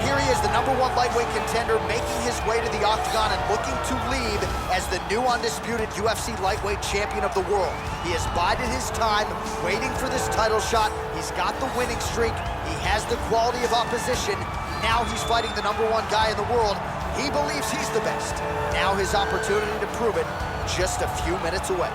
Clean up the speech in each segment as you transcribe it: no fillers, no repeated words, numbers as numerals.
right, here he is, the #1 lightweight contender, making his way to the octagon and looking to lead as the new undisputed UFC lightweight champion of the world. He has bided his time, waiting for this title shot. He's got the winning streak. He has the quality of opposition. Now he's fighting the #1 guy in the world. He believes he's the best. Now his opportunity to prove it, just a few minutes away.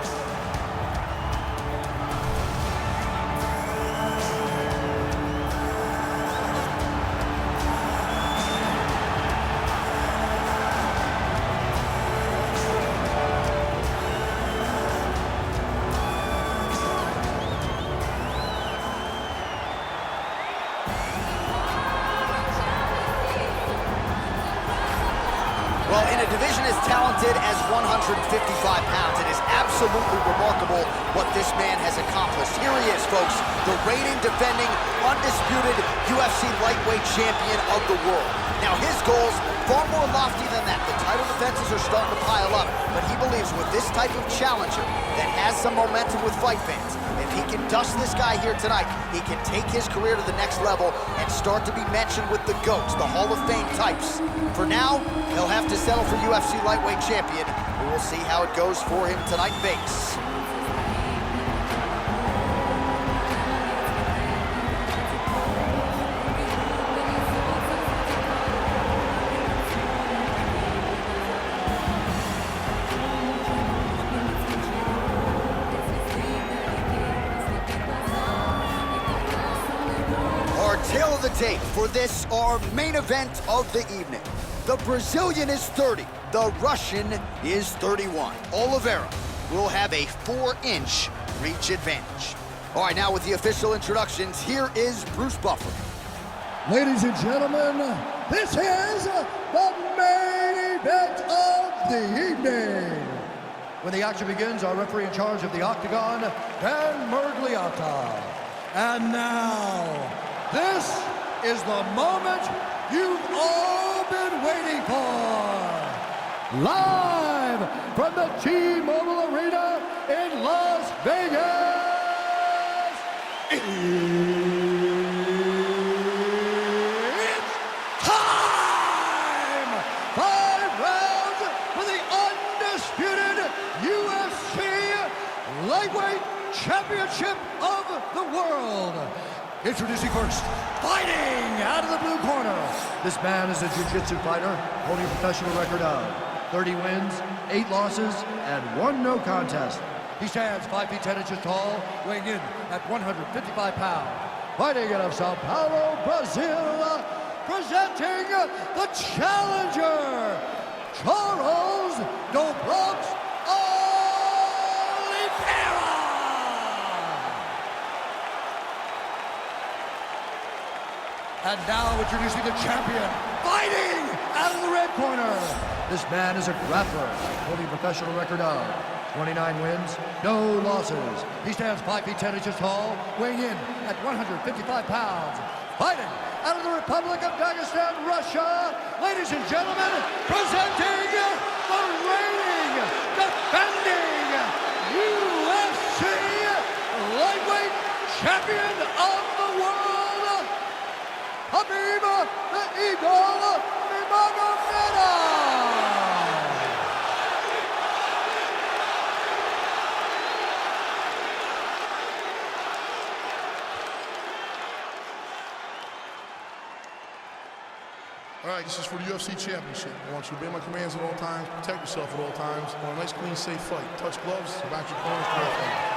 Well, in a division as talented as 155 pounds, it is absolutely remarkable what this man has accomplished. Here he is, folks, the reigning, defending, undisputed UFC lightweight champion of the world. Now, his goals, far more lofty than that. The title defenses are starting to pile up, but he believes with this type of challenger that has some momentum with fight fans, if he can dust this guy here tonight, he can take his career to the next level and start to be mentioned with the GOATs, the Hall of Fame types. For now, he'll have to settle for UFC lightweight champion. We will see how it goes for him tonight in Vegas. Tale of the tape for this, our main event of the evening. The Brazilian is 30, the Russian is 31. Oliveira will have a 4-inch reach advantage. All right, now with the official introductions, here is Bruce Buffer. Ladies and gentlemen, this is the main event of the evening. When the action begins, our referee in charge of the octagon, Dan Murgliata. And now, this is the moment you've all been waiting for. Live from the T-Mobile Arena in Las Vegas, it's time! 5 rounds for the undisputed UFC Lightweight Championship of the World. Introducing first, fighting out of the blue corner. This man is a jiu-jitsu fighter holding a professional record of 30 wins, 8 losses, and 1 no contest. He stands 5 feet 10 inches tall, weighing in at 155 pounds. Fighting out of Sao Paulo, Brazil, presenting the challenger, Charles Oliveyra. And now introducing the champion, fighting out of the red corner. This man is a grappler, holding a professional record of 29 wins, no losses. He stands 5 feet 10 inches tall, weighing in at 155 pounds. Fighting out of the Republic of Dagestan, Russia, ladies and gentlemen, presenting the reigning, defending UFC lightweight champion of the world, Habib the Eagle Nurmagomedov. All right, this is for the UFC Championship. I want you to obey my commands at all times, protect yourself at all times. I want a nice, clean, safe fight. Touch gloves, back your corners, clear fight.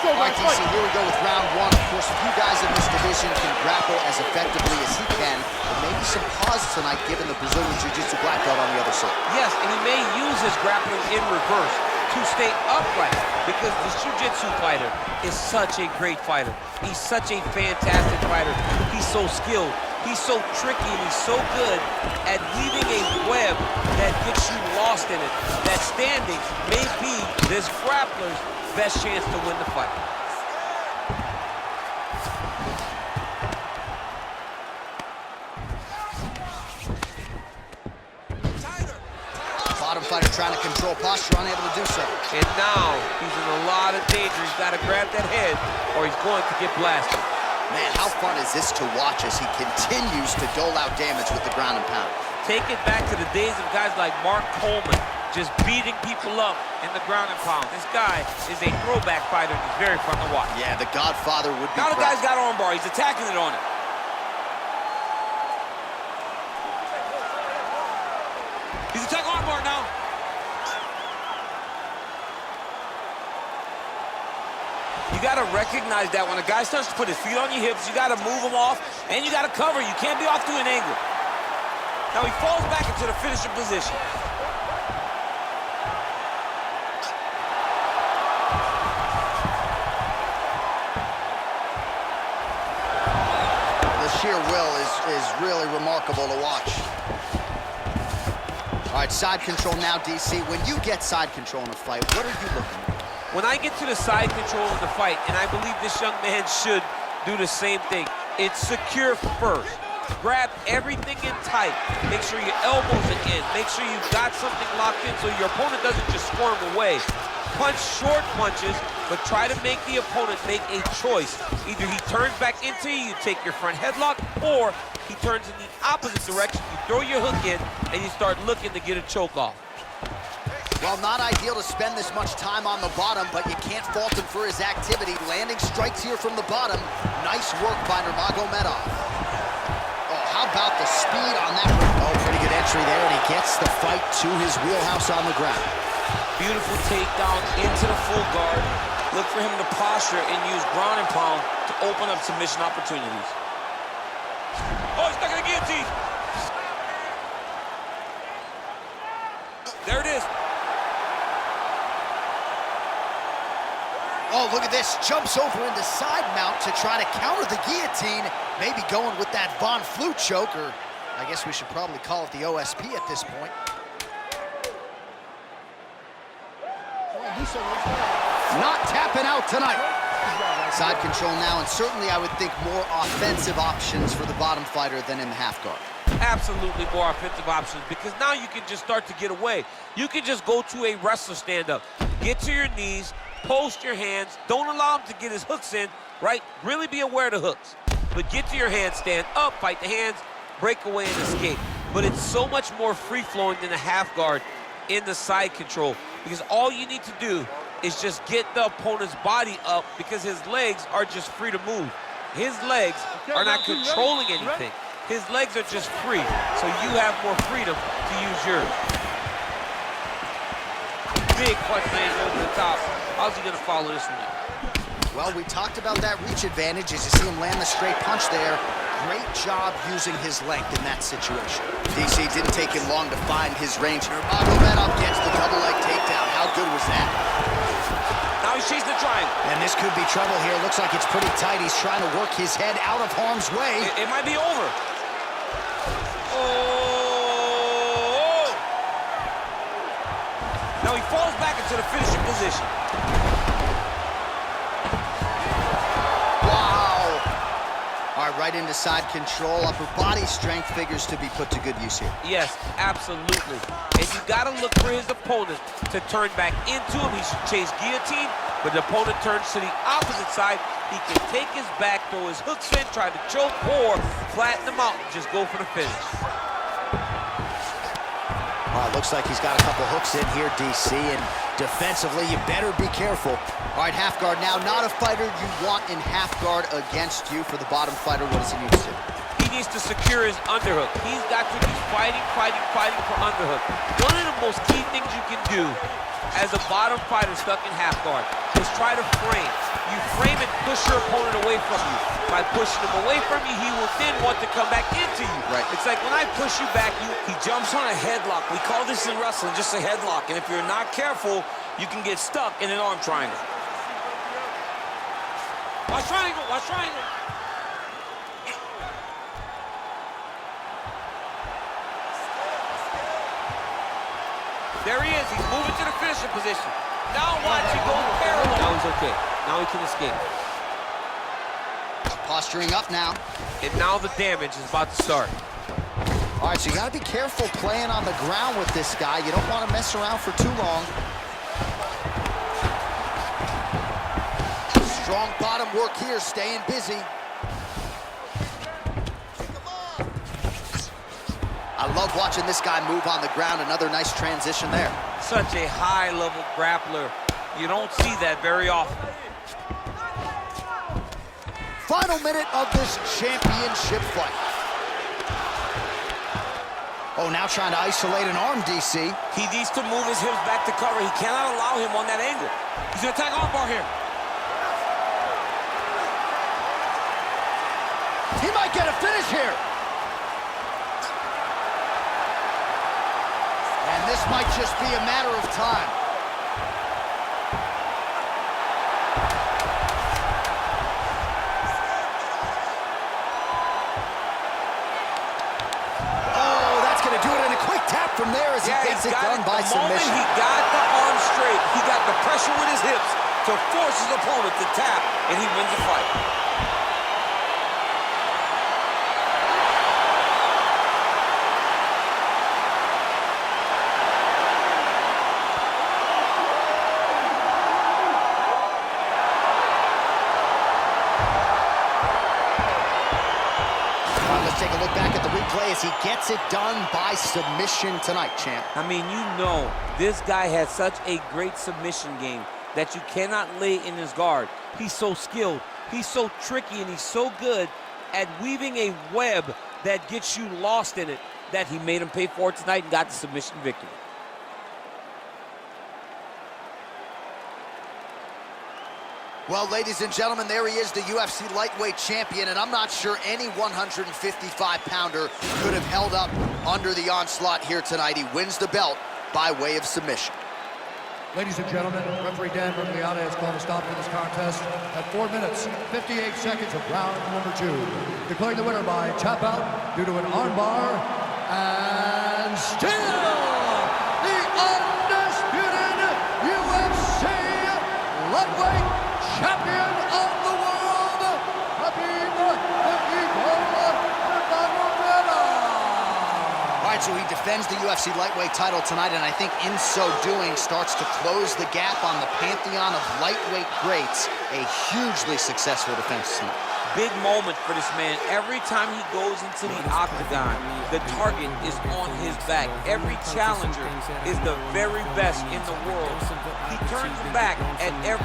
All right, DC, here we go with round 1. Of course, a few guys in this division can grapple as effectively as he can, but maybe some pause tonight given the Brazilian Jiu-Jitsu black belt on the other side. Yes, and he may use his grappling in reverse to stay upright because this Jiu-Jitsu fighter is such a great fighter. He's such a fantastic fighter. He's so skilled. He's so tricky and he's so good at weaving a web that gets you lost in it. That standing may be this grappler's best chance to win the fight. fighter trying to control posture, unable to do so. And now he's in a lot of danger. He's got to grab that head or he's going to get blasted. Man, how fun is this to watch as he continues to dole out damage with the ground and pound? Take it back to the days of guys like Mark Coleman, just beating people up in the ground and pound. This guy is a throwback fighter, and he's very fun to watch. Yeah, the Godfather would be Now the proud. guy's got armbar. He's attacking it on it. He's attacking armbar now. You got to recognize that when a guy starts to put his feet on your hips, you got to move him off, and you got to cover. You can't be off to an angle. Now he falls back into the finishing position. The sheer will is really remarkable to watch. All right, side control now, DC. When you get side control in a fight, what are you looking at? When I get to the side control of the fight, and I believe this young man should do the same thing, it's secure first. Grab everything in tight. Make sure your elbows are in. Make sure you've got something locked in so your opponent doesn't just squirm away. Punch short punches, but try to make the opponent make a choice. Either he turns back into you, you take your front headlock, or he turns in the opposite direction, you throw your hook in, and you start looking to get a choke off. Well, not ideal to spend this much time on the bottom, but you can't fault him for his activity. Landing strikes here from the bottom. Nice work by Nurmagomedov. Oh, how about the speed on that? Oh, pretty good entry there, and he gets the fight to his wheelhouse on the ground. Beautiful takedown into the full guard. Look for him to posture and use ground and pound to open up submission opportunities. Oh, he's stuck in the guillotine. There it is. Oh, look at this. Jumps over into side mount to try to counter the guillotine. Maybe going with that Von Flue choke, or I guess we should probably call it the OSP at this point. Not tapping out tonight. Side control now, and certainly I would think more offensive options for the bottom fighter than in the half guard. Absolutely more offensive options, because now you can just start to get away. You can just go to a wrestler stand-up. Get to your knees, post your hands, don't allow him to get his hooks in, right? Really be aware of the hooks. But get to your hands, stand up, fight the hands, break away and escape. But it's so much more free-flowing than the half guard in the side control, because all you need to do is just get the opponent's body up, because his legs are just free to move. His legs are not controlling anything. His legs are just free, so you have more freedom to use yours. Big punch lands over the top. How's he gonna follow this one? Well, we talked about that reach advantage as you see him land the straight punch there. Great job using his length in that situation. DC didn't take him long to find his range. Nurmagomedov gets the double leg takedown. How good was that? Now he's chasing the triangle. And this could be trouble here. Looks like it's pretty tight. He's trying to work his head out of harm's way. It might be over. Oh! Now he falls back into the finishing position. Wow. All right, right into side control. Upper body strength figures to be put to good use here. Yes, absolutely. And you got to look for his opponent to turn back into him. He should chase guillotine, but the opponent turns to the opposite side. He can take his back, throw his hooks in, try to choke, or flatten him out and just go for the finish. Looks like he's got a couple hooks in here, DC, and defensively, you better be careful. All right, half guard now. Not a fighter you want in half guard against you. For the bottom fighter, what does he need to do? He needs to secure his underhook. He's got to be fighting for underhook. One of the most key things you can do as a bottom fighter stuck in half guard is try to frame. You frame and push your opponent away from you. By pushing him away from you, he will then want to come back into you. Right. It's like when I push you back, He jumps on a headlock. We call this in wrestling just a headlock. And if you're not careful, you can get stuck in an arm triangle. Watch triangle, watch triangle. There he is. He's moving to the finishing position. Now watch him go parallel. Now he's okay. Now he can escape. Posturing up now. And now the damage is about to start. All right, so you got to be careful playing on the ground with this guy. You don't want to mess around for too long. Strong bottom work here, staying busy. I love watching this guy move on the ground. Another nice transition there. Such a high-level grappler. You don't see that very often. Final minute of this championship fight. Oh, now trying to isolate an arm, DC. He needs to move his hips back to cover. He cannot allow him on that angle. He's gonna attack armbar here. He might get a finish here. And this might just be a matter of time. Oh, that's going to do it in a quick tap from there as he gets it done by submission. The moment he got the arm straight, he got the pressure with his hips to force his opponent to tap, and he wins the fight. Take a look back at the replay as he gets it done by submission tonight, champ. I mean, you know, this guy has such a great submission game that you cannot lay in his guard. He's so skilled, he's so tricky, and he's so good at weaving a web that gets you lost in it that he made him pay for it tonight and got the submission victory. Well, ladies and gentlemen, there he is, the UFC lightweight champion, and I'm not sure any 155-pounder could have held up under the onslaught here tonight. He wins the belt by way of submission. Ladies and gentlemen, referee Dan Mergliata has called a stop to this contest at 4 minutes, 58 seconds of round number 2. Declaring the winner by tap out due to an armbar, and still the undisputed UFC lightweight champion of the world, Happening All right, so he defends the UFC lightweight title tonight, and I think in so doing starts to close the gap on the pantheon of lightweight greats. A hugely successful defense tonight. Big moment for this man. Every time he goes into the octagon, the target is on his back. Every challenger is the very best in the world. He turns back at every